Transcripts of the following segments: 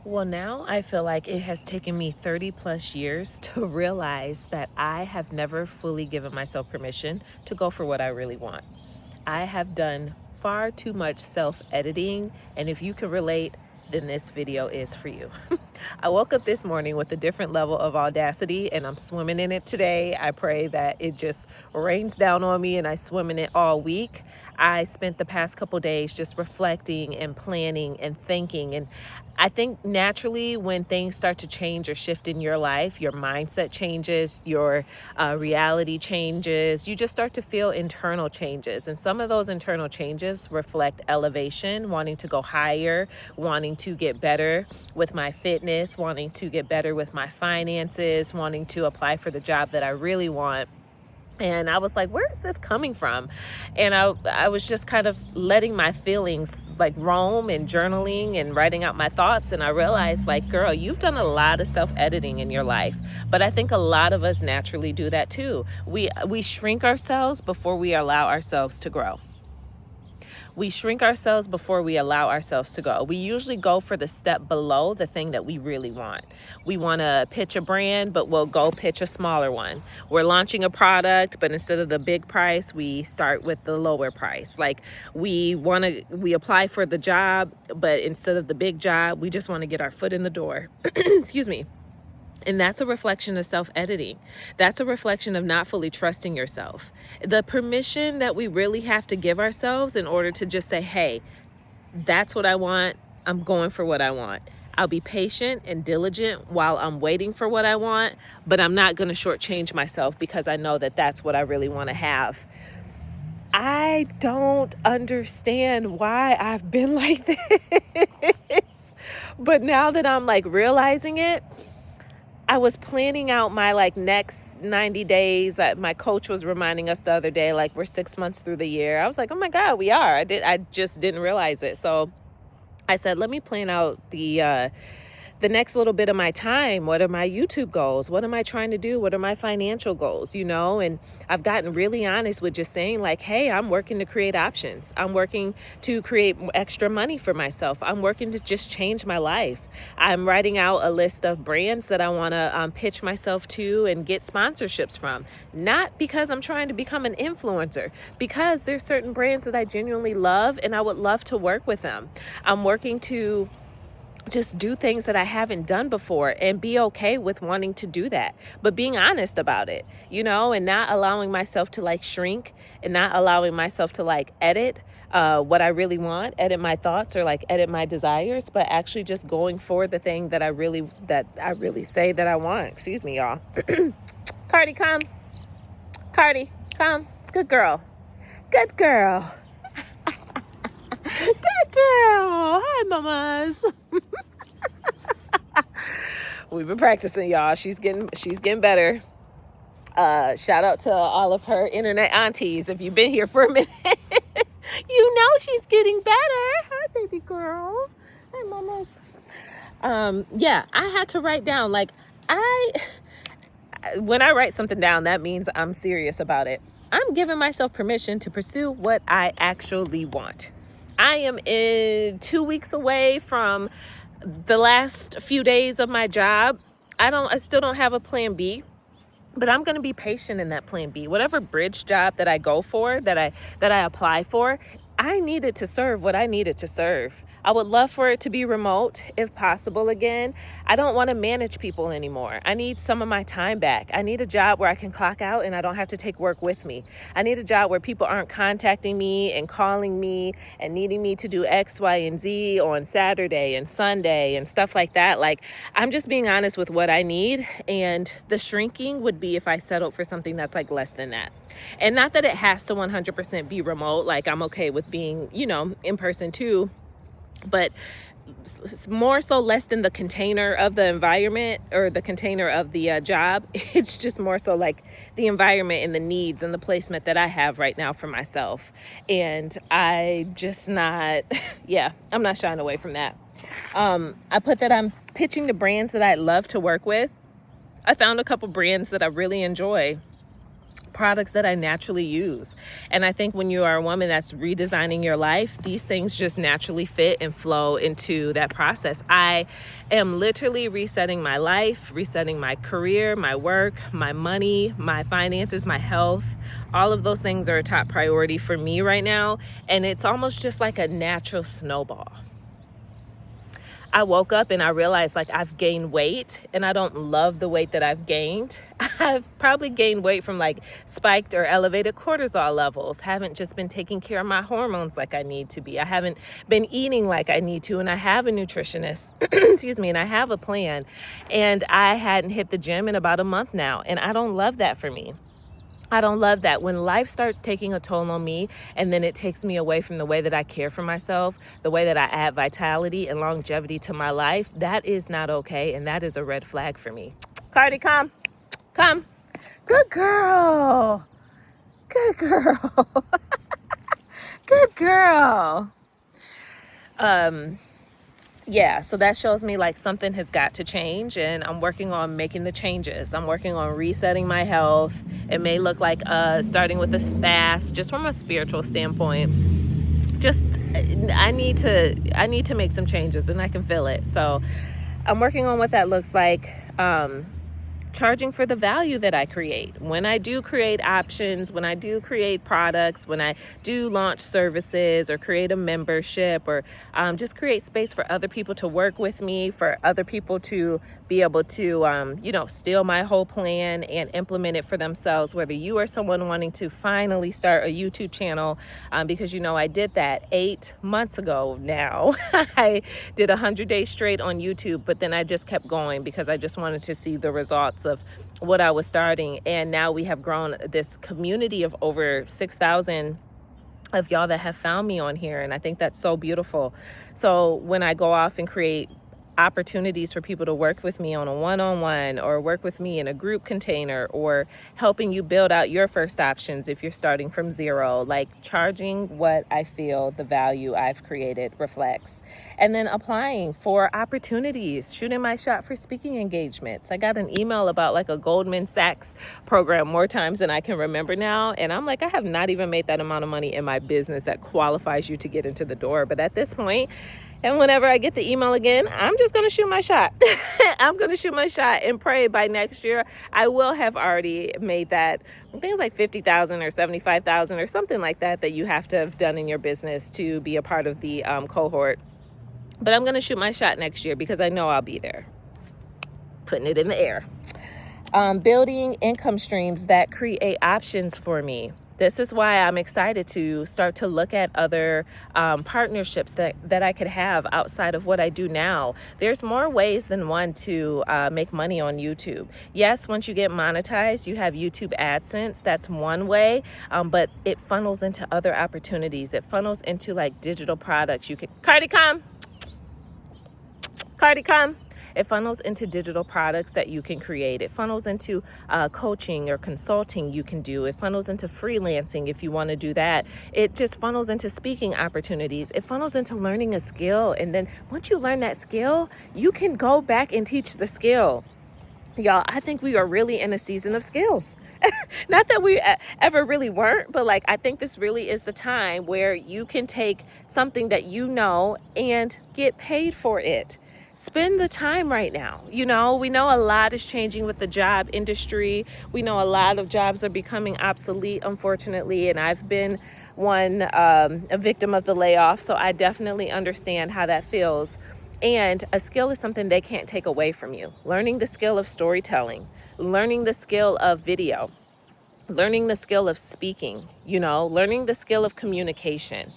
Well, now I feel like it has taken me 30 plus years to realize that I have never fully given myself permission to go for what I really want. I have done far too much self-editing, and if you can relate, then this video is for you. I woke up this morning with a different level of audacity, and I'm swimming in it today. I pray that it just rains down on me and I swim in it all week. I spent the past couple days just reflecting and planning and thinking, and I think naturally when things start to change or shift in your life, your mindset changes, your reality changes, you just start to feel internal changes. And some of those internal changes reflect elevation, wanting to go higher, wanting to get better with my fitness, wanting to get better with my finances, wanting to apply for the job that I really want. And I was like, where is this coming from? And I was just kind of letting my feelings like roam and journaling and writing out my thoughts. And I realized, like, girl, you've done a lot of self-editing in your life. But I think a lot of us naturally do that too. We shrink ourselves before we allow ourselves to grow. We shrink ourselves before we allow ourselves to go. We usually go for the step below the thing that we really want. We want to pitch a brand, but we'll go pitch a smaller one. We're launching a product, but instead of the big price, we start with the lower price. Like we apply for the job, but instead of the big job, we just want to get our foot in the door. Excuse me. And that's a reflection of self-editing. That's a reflection of not fully trusting yourself. The permission that we really have to give ourselves in order to just say, hey, that's what I want. I'm going for what I want. I'll be patient and diligent while I'm waiting for what I want, but I'm not going to shortchange myself because I know that that's what I really want to have. I don't understand why I've been like this. But now that I'm like realizing it, I was planning out my next 90 days. My coach was reminding us the other day, like we're 6 months through the year. I was like, oh my God, we are. I just didn't realize it. So I said, let me plan out the next little bit of my time. What are my YouTube goals? What am I trying to do? What are my financial goals? And I've gotten really honest with just saying like, hey, I'm working to create options. I'm working to create extra money for myself. I'm working to just change my life. I'm writing out a list of brands that I want to pitch myself to and get sponsorships from. Not because I'm trying to become an influencer, because there's certain brands that I genuinely love and I would love to work with them. I'm working to just do things that I haven't done before and be okay with wanting to do that, but being honest about it, and not allowing myself to like shrink and not allowing myself to like edit what I really want, edit my thoughts or like edit my desires, but actually just going for the thing that I really say that I want. Excuse me, y'all. Cardi, come. Cardi, come. Good girl. Good girl. Good girl. Hi, mamas. We've been practicing, y'all. She's getting better. Shout out to all of her internet aunties. If you've been here for a minute, you know she's getting better. Hi, baby girl. Hi, mamas. Yeah, I had to write down, when I write something down, that means I'm serious about it. I'm giving myself permission to pursue what I actually want. I am 2 weeks away from the last few days of my job. I still don't have a plan B, but I'm going to be patient in that plan B. Whatever bridge job that I go for, that I apply for, I needed to serve what I needed to serve. I would love for it to be remote if possible again. I don't want to manage people anymore. I need some of my time back. I need a job where I can clock out and I don't have to take work with me. I need a job where people aren't contacting me and calling me and needing me to do X, Y, and Z on Saturday and Sunday and stuff like that. Like, I'm just being honest with what I need, and the shrinking would be if I settled for something that's like less than that. And not that it has to 100% be remote. Like, I'm okay with being, in person too. But more so less than the container of the environment or the container of the job. It's just more so like the environment and the needs and the placement that I have right now for myself. And I'm not shying away from that. I put that I'm pitching the brands that I love to work with. I found a couple brands that I really enjoy products that I naturally use. And I think when you are a woman that's redesigning your life, these things just naturally fit and flow into that process. I am literally resetting my life, resetting my career, my work, my money, my finances, my health. All of those things are a top priority for me right now. And it's almost just like a natural snowball. I woke up and I realized like I've gained weight and I don't love the weight that I've gained. I've probably gained weight from like spiked or elevated cortisol levels. Haven't just been taking care of my hormones like I need to be. I haven't been eating like I need to, and I have a nutritionist, excuse me, and I have a plan. And I hadn't hit the gym in about a month now, and I don't love that for me. I don't love that. When life starts taking a toll on me and then it takes me away from the way that I care for myself, the way that I add vitality and longevity to my life, that is not okay. And that is a red flag for me. Cardi, come. Good girl. Good girl. Good girl. Yeah, so that shows me like something has got to change, and I'm working on making the changes. I'm working on resetting my health. It may look like starting with this fast, just from a spiritual standpoint. Just I need to make some changes, and I can feel it. So I'm working on what that looks like. Charging for the value that I create. When I do create options, when I do create products, when I do launch services or create a membership, or just create space for other people to work with me, for other people to be able to, steal my whole plan and implement it for themselves. Whether you are someone wanting to finally start a YouTube channel, because I did that 8 months ago now. I did 100 days straight on YouTube, but then I just kept going because I just wanted to see the results of what I was starting. And now we have grown this community of over 6,000 of y'all that have found me on here. And I think that's so beautiful. So when I go off and create opportunities for people to work with me on a one-on-one, or work with me in a group container, or helping you build out your first options if you're starting from zero, like charging what I feel the value I've created reflects, and then applying for opportunities, shooting my shot for speaking engagements. I got an email about like a Goldman Sachs program more times than I can remember now, and I'm like, I have not even made that amount of money in my business that qualifies you to get into the door. But at this point, and whenever I get the email again, I'm just going to shoot my shot. I'm going to shoot my shot and pray by next year I will have already made that. I think it's like 50,000 or 75,000 or something like that you have to have done in your business to be a part of the cohort. But I'm going to shoot my shot next year because I know I'll be there. Putting it in the air. Building income streams that create options for me. This is why I'm excited to start to look at other partnerships that I could have outside of what I do now. There's more ways than one to make money on YouTube. Yes, once you get monetized, you have YouTube AdSense. That's one way, but it funnels into other opportunities. It funnels into like digital products. You can, Cardi, come. It funnels into digital products that you can create. It funnels into coaching or consulting you can do. It funnels into freelancing if you want to do that. It just funnels into speaking opportunities. It funnels into learning a skill. And then once you learn that skill, you can go back and teach the skill. Y'all, I think we are really in a season of skills. Not that we ever really weren't, but like I think this really is the time where you can take something that you know and get paid for it. Spend the time right now. We know a lot is changing with the job industry. We know a lot of jobs are becoming obsolete, unfortunately, and I've been a victim of the layoff, so I definitely understand how that feels. And a skill is something they can't take away from you. Learning the skill of storytelling, learning the skill of video, learning the skill of speaking, learning the skill of communication,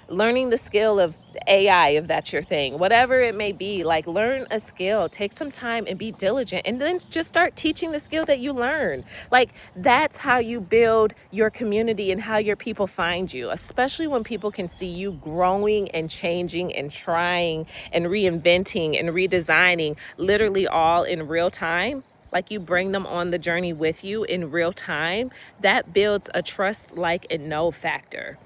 learning the skill of AI, if that's your thing, whatever it may be. Like, learn a skill, take some time and be diligent, and then just start teaching the skill that you learn. Like, that's how you build your community and how your people find you, especially when people can see you growing and changing and trying and reinventing and redesigning literally all in real time. Like, you bring them on the journey with you in real time. That builds a trust, like, and know factor.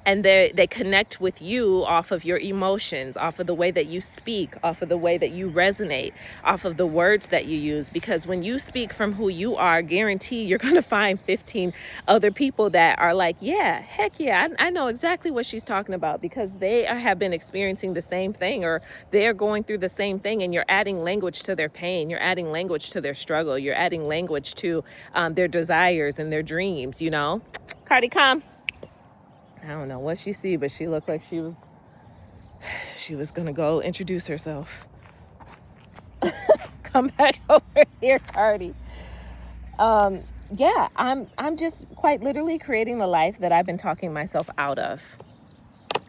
And they connect with you off of your emotions, off of the way that you speak, off of the way that you resonate, off of the words that you use. Because when you speak from who you are, guarantee you're going to find 15 other people that are like, yeah, heck yeah, I know exactly what she's talking about, because they have been experiencing the same thing, or they're going through the same thing, and you're adding language to their pain, you're adding language to their struggle, you're adding language to their desires and their dreams, you know. Cardi, come. I don't know what she see, but she looked like she was gonna go introduce herself. Come back over here, Cardi. Yeah, I'm just quite literally creating the life that I've been talking myself out of.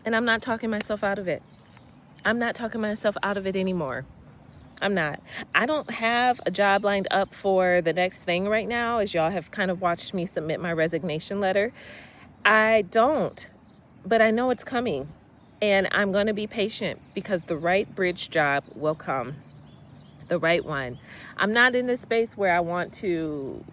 And I'm not talking myself out of it. I'm not talking myself out of it anymore. I'm not. I don't have a job lined up for the next thing right now, as y'all have kind of watched me submit my resignation letter. I don't. But I know it's coming, and I'm going to be patient, because the right bridge job will come, the right one. I'm not in this space where I want to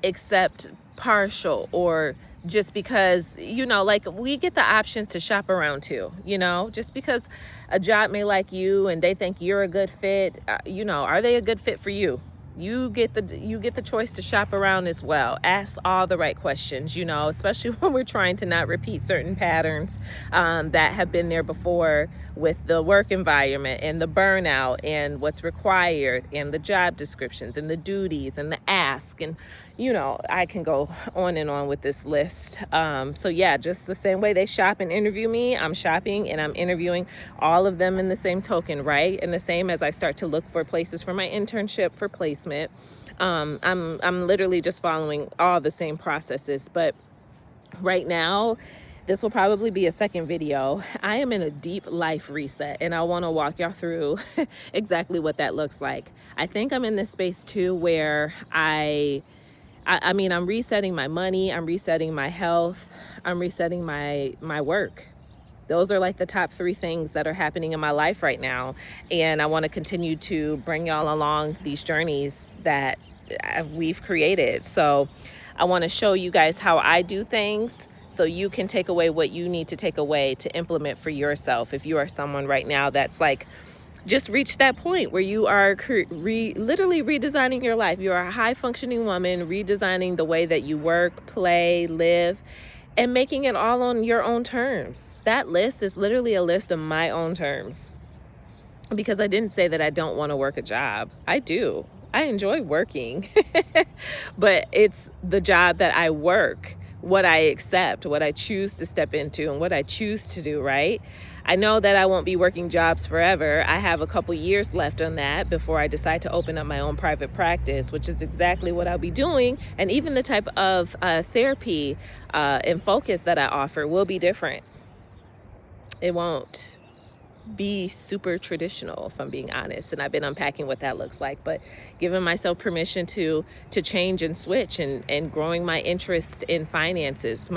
accept partial, or just because, you know, like, we get the options to shop around too, you know, just because a job may like you and they think you're a good fit, you know, are they a good fit for you? You get the choice to shop around as well. Ask all the right questions, you know, especially when we're trying to not repeat certain patterns that have been there before, with the work environment and the burnout and what's required and the job descriptions and the duties and the ask. And, you know, I can go on and on with this list. So yeah, just the same way they shop and interview me, I'm shopping and I'm interviewing all of them in the same token, right? And the same as I start to look for places for my internship, for placement. I'm literally just following all the same processes. But right now, this will probably be a second video. I am in a deep life reset, and I want to walk y'all through exactly what that looks like. I think I'm in this space too where I mean, I'm resetting my money, I'm resetting my health, I'm resetting my work. Those are like the top 3 things that are happening in my life right now. And I want to continue to bring y'all along these journeys that we've created. So I want to show you guys how I do things, so you can take away what you need to take away to implement for yourself. If you are someone right now that's like, just reach that point where you are literally redesigning your life. You are a high functioning woman, redesigning the way that you work, play, live, and making it all on your own terms. That list is literally a list of my own terms, because I didn't say that I don't want to work a job. I do. I enjoy working, but it's the job that I work, what I accept, what I choose to step into, and what I choose to do, right? I know that I won't be working jobs forever. I have a couple years left on that before I decide to open up my own private practice, which is exactly what I'll be doing. And even the type of therapy and focus that I offer will be different. It won't be super traditional, if I'm being honest, and I've been unpacking what that looks like, but giving myself permission to change and switch, and growing my interest in finances.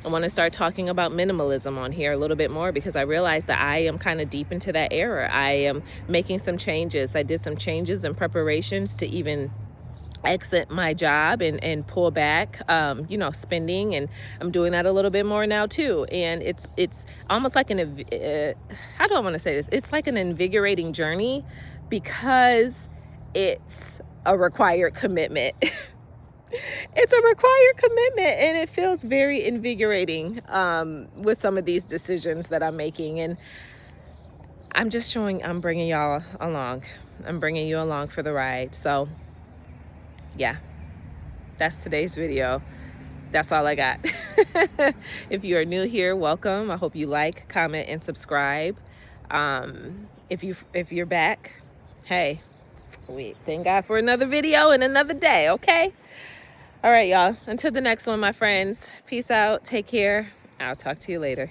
I want to start talking about minimalism on here a little bit more, because I realize that I am kind of deep into that era. I am making some changes. I did some changes and preparations to even exit my job and pull back, you know, spending, and I'm doing that a little bit more now too. And it's almost like how do I want to say this? It's like an invigorating journey, because it's a required commitment. It's a required commitment, and it feels very invigorating with some of these decisions that I'm making. And I'm bringing y'all along. I'm bringing you along for the ride. So yeah, that's today's video. That's all I got. If you are new here, welcome. I hope you like, comment, and subscribe. If you're back, hey, we thank God for another video and another day, okay? All right, y'all. Until the next one, my friends. Peace out. Take care. I'll talk to you later.